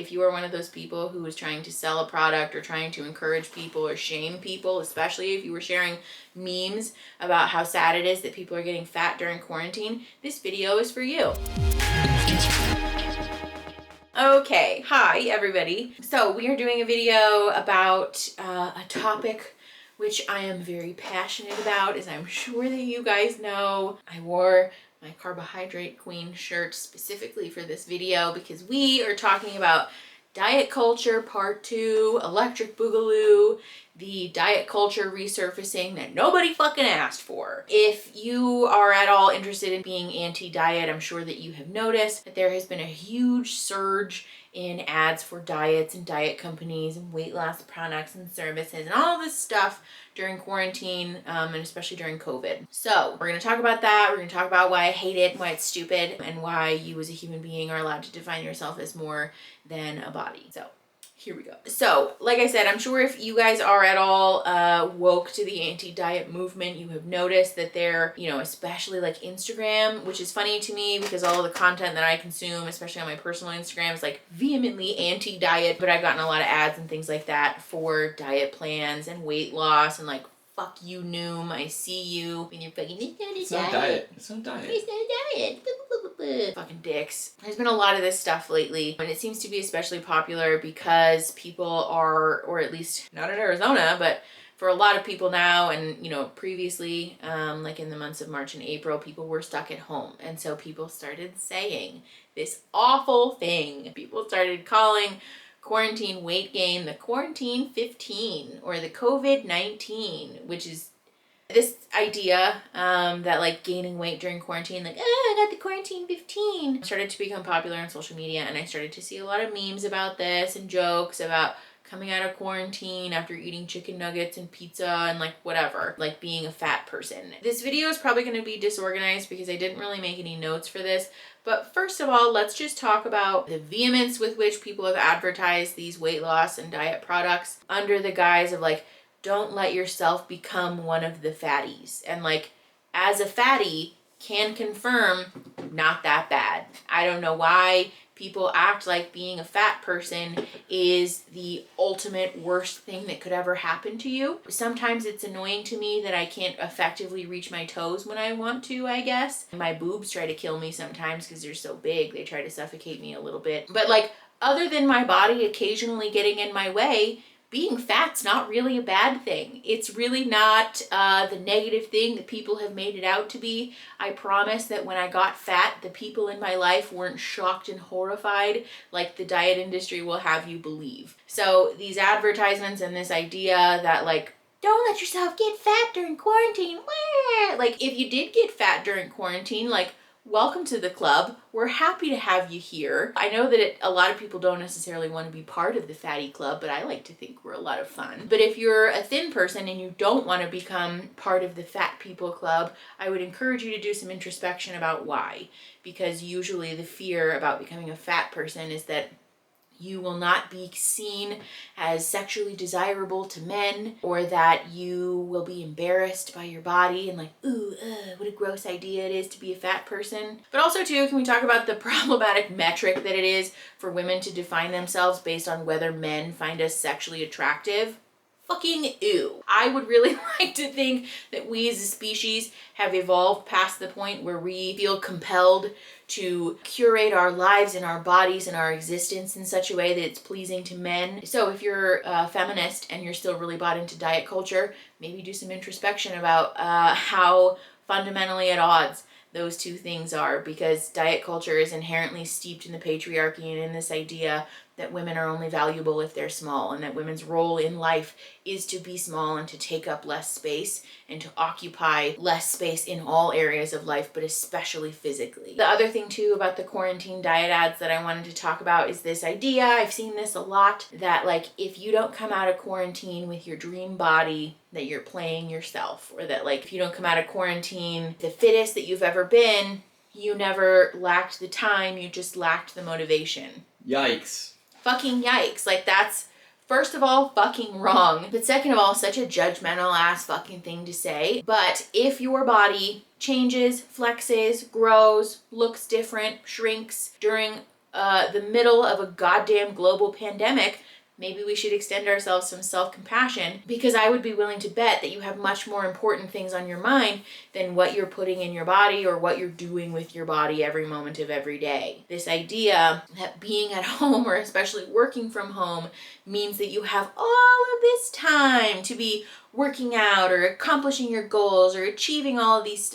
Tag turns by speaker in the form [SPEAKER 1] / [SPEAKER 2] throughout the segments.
[SPEAKER 1] if you are one of those people who is trying to sell a product or trying to encourage people or shame people, especially if you were sharing memes about how sad it is that people are getting fat during quarantine, this video is for you. Okay, hi everybody. So we are doing a video about a topic which I am very passionate about, as I'm sure that you guys know. I wore my Carbohydrate Queen shirt specifically for this video because we are talking about diet culture part 2, electric boogaloo, the diet culture resurfacing that nobody fucking asked for. If you are at all interested in being anti-diet, I'm sure that you have noticed that there has been a huge surge in ads for diets and diet companies and weight loss products and services and all this stuff during quarantine, and especially during COVID. So we're gonna talk about that. We're gonna talk about why I hate it, why it's stupid, and why you as a human being are allowed to define yourself as more than a body. So here we go. So, like I said, I'm sure if you guys are at all woke to the anti-diet movement, you have noticed that they're, especially like Instagram, which is funny to me because all of the content that I consume, especially on my personal Instagram, is like vehemently anti-diet, but I've gotten a lot of ads and things like that for diet plans and weight loss and like, fuck you, Noom, I see you when you're fucking,
[SPEAKER 2] it's not diet. It's not diet.
[SPEAKER 1] It's not a diet. Fucking dicks. There's been a lot of this stuff lately, and it seems to be especially popular because people are, or at least not in Arizona, but for a lot of people now, and previously, like in the months of March and April, people were stuck at home, and so people started saying this awful thing. People started calling quarantine weight gain the quarantine 15 or the COVID-19, which is this idea that like gaining weight during quarantine, like, I got the quarantine 15, started to become popular on social media, and I started to see a lot of memes about this and jokes about coming out of quarantine after eating chicken nuggets and pizza and like whatever, like being a fat person. This video is probably going to be disorganized because I didn't really make any notes for this. But first of all, let's just talk about the vehemence with which people have advertised these weight loss and diet products under the guise of like, don't let yourself become one of the fatties. And like, as a fatty, can confirm, not that bad. I don't know why people act like being a fat person is the ultimate worst thing that could ever happen to you. Sometimes it's annoying to me that I can't effectively reach my toes when I want to, I guess. My boobs try to kill me sometimes because they're so big. They try to suffocate me a little bit. But like, other than my body occasionally getting in my way, being fat's not really a bad thing. It's really not the negative thing that people have made it out to be. I promise that when I got fat, the people in my life weren't shocked and horrified like the diet industry will have you believe. So these advertisements and this idea that like, don't let yourself get fat during quarantine. Like, if you did get fat during quarantine, like, welcome to the club. We're happy to have you here. I know that a lot of people don't necessarily want to be part of the fatty club, but I like to think we're a lot of fun. But if you're a thin person and you don't want to become part of the fat people club, I would encourage you to do some introspection about why. Because usually the fear about becoming a fat person is that you will not be seen as sexually desirable to men, or that you will be embarrassed by your body and like, ooh, what a gross idea it is to be a fat person. But also too, can we talk about the problematic metric that it is for women to define themselves based on whether men find us sexually attractive? Fucking ew. I would really like to think that we as a species have evolved past the point where we feel compelled to curate our lives and our bodies and our existence in such a way that it's pleasing to men. So if you're a feminist and you're still really bought into diet culture, maybe do some introspection about how fundamentally at odds those two things are, because diet culture is inherently steeped in the patriarchy and in this idea that women are only valuable if they're small, and that women's role in life is to be small and to take up less space and to occupy less space in all areas of life, but especially physically. The other thing too about the quarantine diet ads that I wanted to talk about is this idea, I've seen this a lot, that like if you don't come out of quarantine with your dream body, that you're playing yourself, or that like if you don't come out of quarantine the fittest that you've ever been, you never lacked the time, you just lacked the motivation.
[SPEAKER 2] Yikes.
[SPEAKER 1] Fucking yikes. Like, that's, first of all, fucking wrong. But second of all, such a judgmental ass fucking thing to say. But if your body changes, flexes, grows, looks different, shrinks during the middle of a goddamn global pandemic, maybe we should extend ourselves some self-compassion, because I would be willing to bet that you have much more important things on your mind than what you're putting in your body or what you're doing with your body every moment of every day. This idea that being at home, or especially working from home, means that you have all of this time to be working out or accomplishing your goals or achieving all of these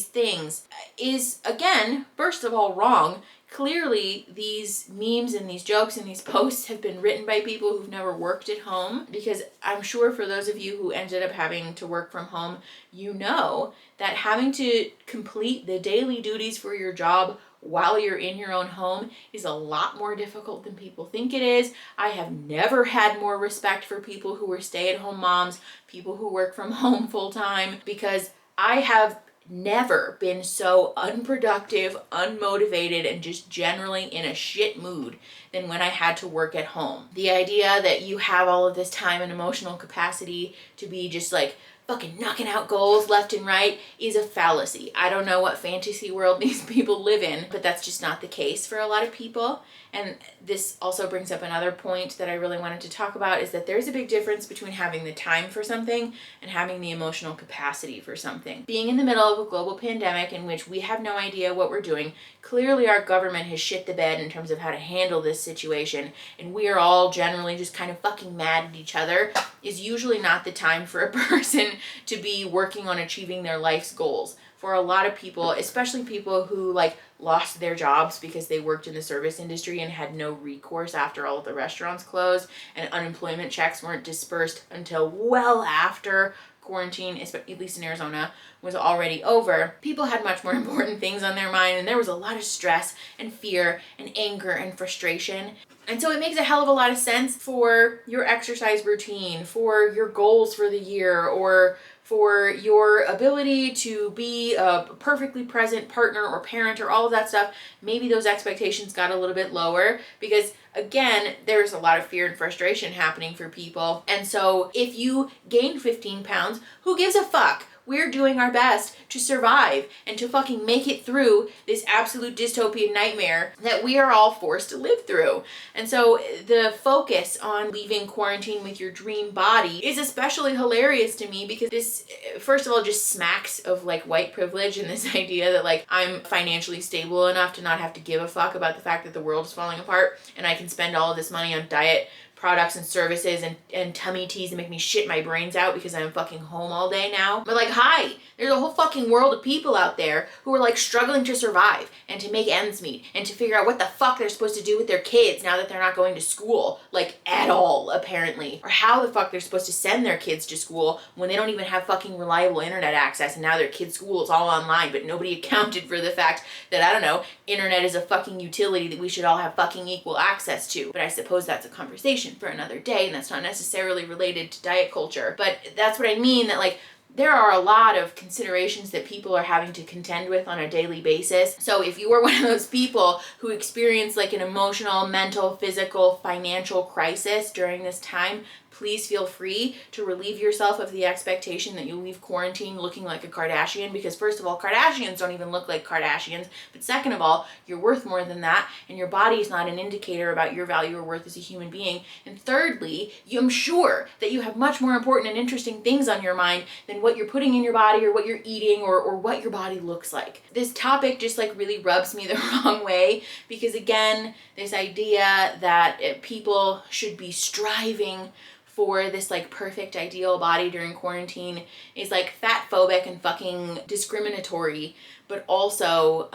[SPEAKER 1] things is, again, first of all, wrong. Clearly, these memes and these jokes and these posts have been written by people who've never worked at home, because I'm sure for those of you who ended up having to work from home, you know that having to complete the daily duties for your job while you're in your own home is a lot more difficult than people think it is. I have never had more respect for people who are stay-at-home moms, people who work from home full-time, because I have never been so unproductive, unmotivated, and just generally in a shit mood than when I had to work at home. The idea that you have all of this time and emotional capacity to be just like fucking knocking out goals left and right is a fallacy. I don't know what fantasy world these people live in, but that's just not the case for a lot of people. And this also brings up another point that I really wanted to talk about, is that there's a big difference between having the time for something and having the emotional capacity for something. Being in the middle of a global pandemic in which we have no idea what we're doing, clearly our government has shit the bed in terms of how to handle this situation, and we are all generally just kind of fucking mad at each other, is usually not the time for a person to be working on achieving their life's goals. For a lot of people, especially people who lost their jobs because they worked in the service industry and had no recourse after all of the restaurants closed, and unemployment checks weren't dispersed until well after quarantine, at least in Arizona, was already over. People had much more important things on their mind, and there was a lot of stress and fear and anger and frustration. And so it makes a hell of a lot of sense for your exercise routine, for your goals for the year, or for your ability to be a perfectly present partner or parent or all of that stuff. Maybe those expectations got a little bit lower because, again, there's a lot of fear and frustration happening for people. And so if you gain 15 pounds, who gives a fuck? We're doing our best to survive and to fucking make it through this absolute dystopian nightmare that we are all forced to live through. And so the focus on leaving quarantine with your dream body is especially hilarious to me, because this, first of all, just smacks of white privilege, and this idea that I'm financially stable enough to not have to give a fuck about the fact that the world is falling apart and I can spend all of this money on diet products and services and tummy teas that make me shit my brains out because I'm fucking home all day now. But hi, there's a whole fucking world of people out there who are struggling to survive and to make ends meet and to figure out what the fuck they're supposed to do with their kids now that they're not going to school, at all, apparently. Or how the fuck they're supposed to send their kids to school when they don't even have fucking reliable internet access, and now their kids' school is all online, but nobody accounted for the fact that, I don't know, internet is a fucking utility that we should all have fucking equal access to. But I suppose that's a conversation for another day, and that's not necessarily related to diet culture. But that's what I mean, that there are a lot of considerations that people are having to contend with on a daily basis. So if you are one of those people who experience an emotional, mental, physical, financial crisis during this time, please feel free to relieve yourself of the expectation that you'll leave quarantine looking like a Kardashian, because first of all, Kardashians don't even look like Kardashians, but second of all, you're worth more than that, and your body is not an indicator about your value or worth as a human being. And thirdly, I'm sure that you have much more important and interesting things on your mind than what you're putting in your body or what you're eating or what your body looks like. This topic just really rubs me the wrong way, because again, this idea that people should be striving for this perfect ideal body during quarantine is fat phobic and fucking discriminatory, but also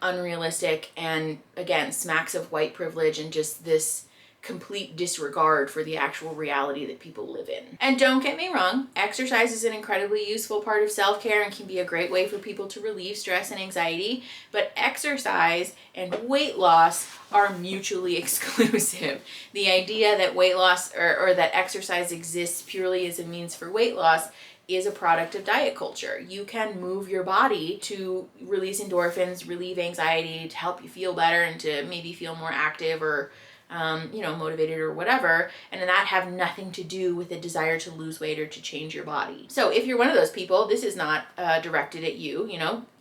[SPEAKER 1] unrealistic, and again smacks of white privilege and just this complete disregard for the actual reality that people live in. And don't get me wrong, exercise is an incredibly useful part of self-care and can be a great way for people to relieve stress and anxiety, but exercise and weight loss are mutually exclusive. The idea that weight loss or that exercise exists purely as a means for weight loss is a product of diet culture. You can move your body to release endorphins, relieve anxiety, to help you feel better and to maybe feel more active or motivated or whatever, and that have nothing to do with a desire to lose weight or to change your body. So if you're one of those people, this is not directed at you,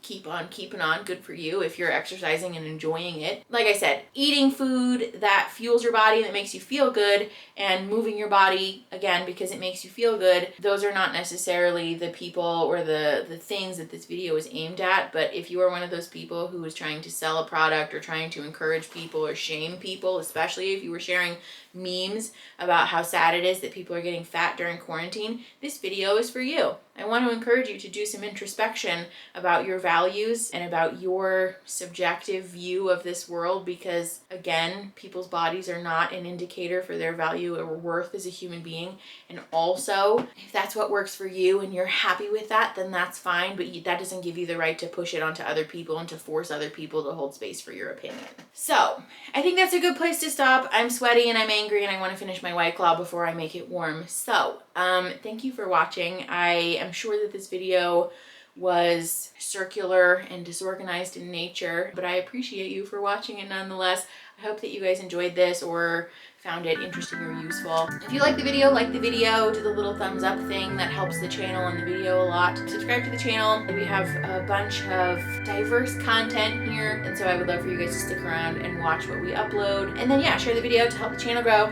[SPEAKER 1] keep on keeping on. Good for you if you're exercising and enjoying it. Like I said, eating food that fuels your body and that makes you feel good, and moving your body again because it makes you feel good, those are not necessarily the people or the things that this video is aimed at. But if you are one of those people who is trying to sell a product or trying to encourage people or shame people, especially if you were sharing memes about how sad it is that people are getting fat during quarantine, this video is for you. I want to encourage you to do some introspection about your values and about your subjective view of this world, because again, people's bodies are not an indicator for their value or worth as a human being. And also, if that's what works for you and you're happy with that, then that's fine, but that doesn't give you the right to push it onto other people and to force other people to hold space for your opinion. So I think that's a good place to stop. I'm sweaty and I'm angry and I want to finish my White Claw before I make it warm. So thank you for watching. I am sure that this video was circular and disorganized in nature, but I appreciate you for watching it nonetheless. I hope that you guys enjoyed this or found it interesting or useful. If you like the video, do the little thumbs up thing. That helps the channel and the video a lot. Subscribe to the channel. We have a bunch of diverse content here, and so I would love for you guys to stick around and watch what we upload. And then yeah, share the video to help the channel grow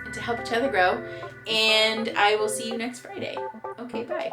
[SPEAKER 1] and to help each other grow. And I will see you next Friday. Okay, bye.